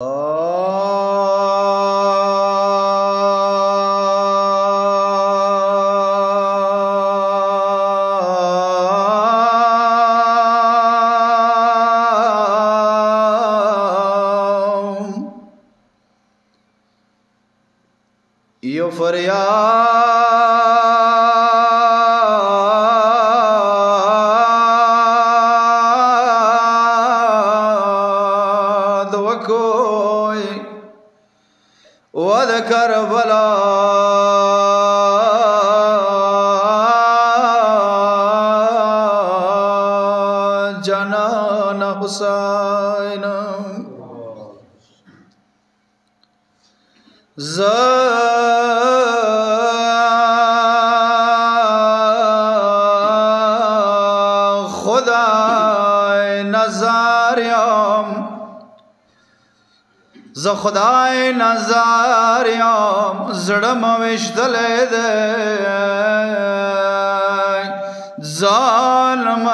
यो फरियाद वकोई वद करबला जनान हुसैन خدای نظاریم زړم وشتلې ده ظالم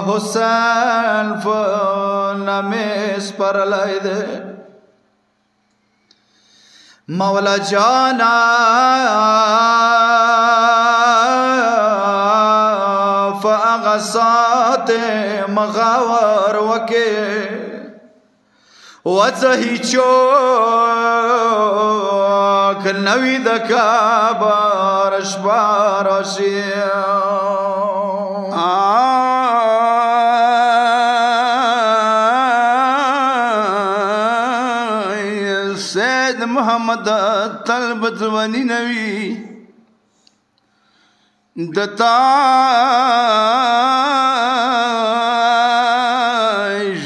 حسین فنمیس پرلای ده مولا جانا فاغسات مغاور وکه وڅهی چوک نوی د کعبه رشبار شي سید محمد طلبت ونی نوی دتا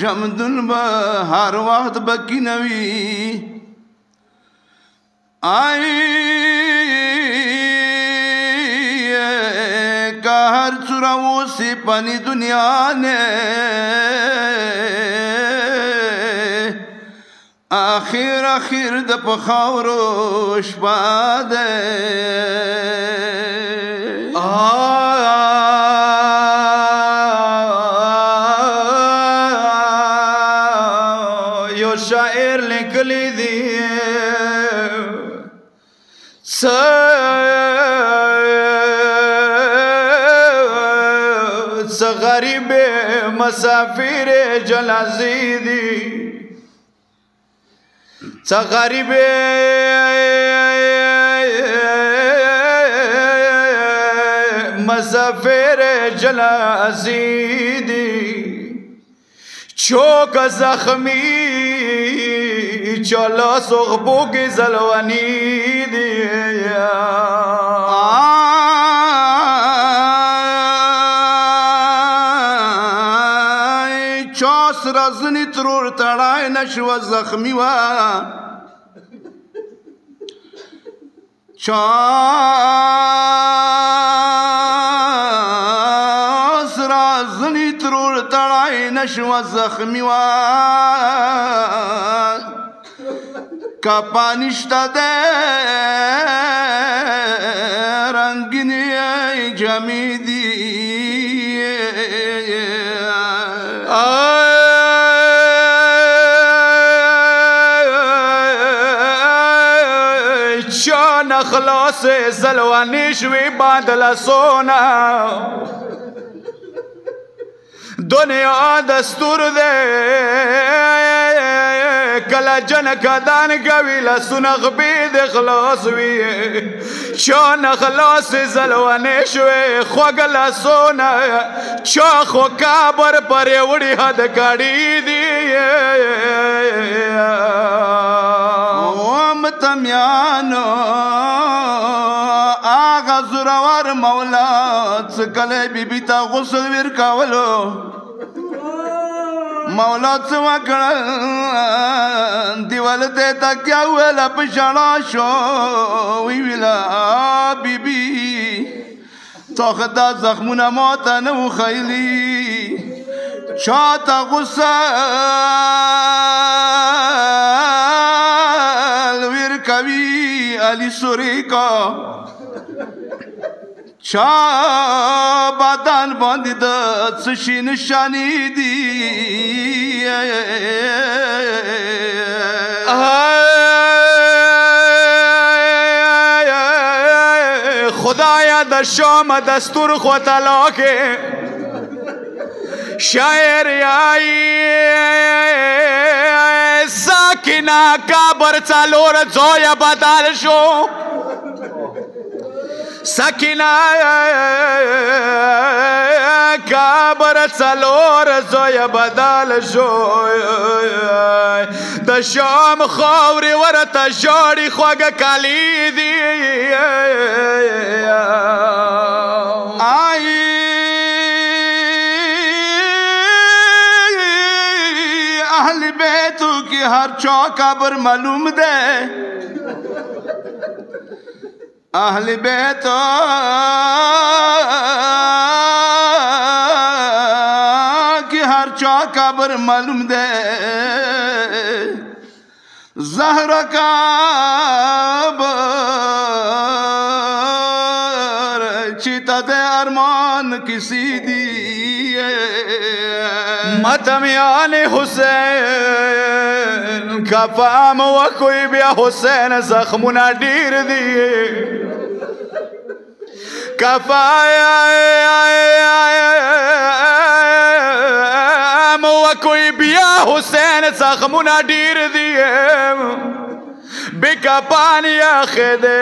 جمدن با ہر وقت بکی نوی آئی کا ہر چراو سی پانی دنیا نے آخر د پخاورو شپا دے شاعر لکلی دی غریب مسافر جنازی دی غریب مسافر جنازی دی چوک زخمی چلا صغبو کی زلوانی دیا چاس رزنی ترور تڑای نشو زخمی وا چاس رزنی ترور تڑای نشو زخمی وا کا پانشتا دے رنگینی جمی دی چان اخلاص زلوانی شوی بادل سونا دنیا دستور دے کلا جن کدان کوي لسونه غبید اخلاص وی چان اخلاص زلوانه شوی خوګ لسونه چا خو کابر پر وړي حد کړي دی تمیانو آغا زورور مولا څکله بیبی تا غسل ور کولو مولا څه وکړل دیوال ته تکیا ولا پښړا شو وی ویلا بیبی توخدا زخمونه موت نه خیلی چاته غسل ور کوي علی سوری کا چا بدن باندې د څه شي نشانی دی د شام دستور خوتلا کې شاعر یای ساکنا کابر څلور زوی بدل شو ساکنا کابر څلور زوی بدل شو د شام خاورې ورته ژاړي خوږه کالي دي اهل بیتو کی ہر چوکابر معلوم دے اہل بیتو کی ہر چوکابر معلوم دے زہرا کابر چیتا دے ارمان کسی دی متمیان حسین کفام وکوی بیا حسین زخمونا ډیر دی کفام وکوی بیا حسین زخمونا ډیر دی بکپان یا خده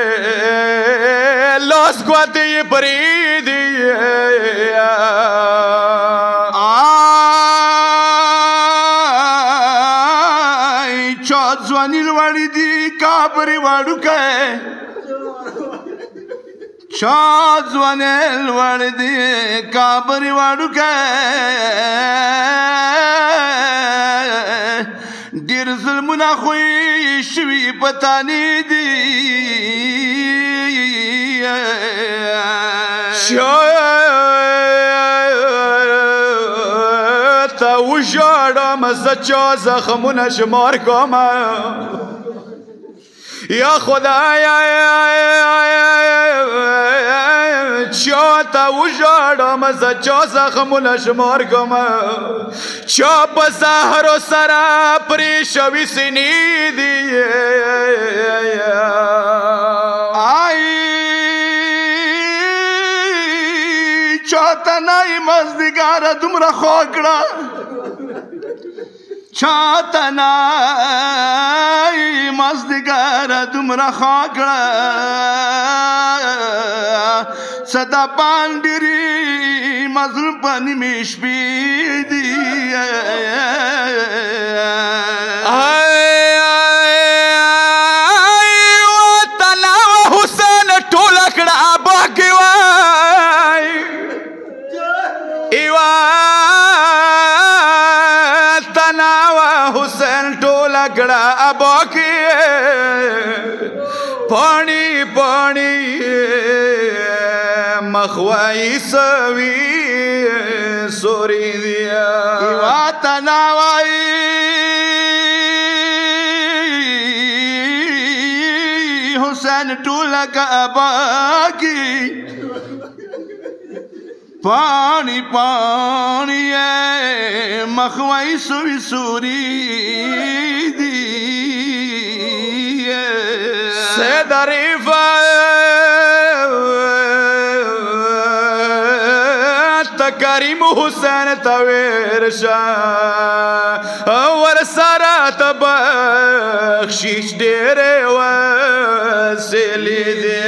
لوس گوتی بریدی ځواني لوړې دي کابرې وړوکی چا ځواني لوړې دي کابرې وړوکی ډېر ظلمونه خو یې شوي پتانې دي تا وژاړم زه چا زخمونه شمار کوم یا خدایا چا تا وژاړم زه چا زخمونه شمار کوم چا په زهرو سره پرې شوي سینې دي چاته نای مزدګاره دومره خوا کړه چاته نای مزدګاره دومره خوا کړه صدا پانډري مظلوم په نیمې شپې دي وطن حسین ټوله کړه ابا کې لگڑا اباکی پانی پانی مخوائی سوی سوری دیا واتناوائی حسین ٹولک اباکی پانی پانی مخوائی سوی سوری دی سید رفعت کریم حسین تویرشا ورسارا تبخشیش دیر وسیلی دی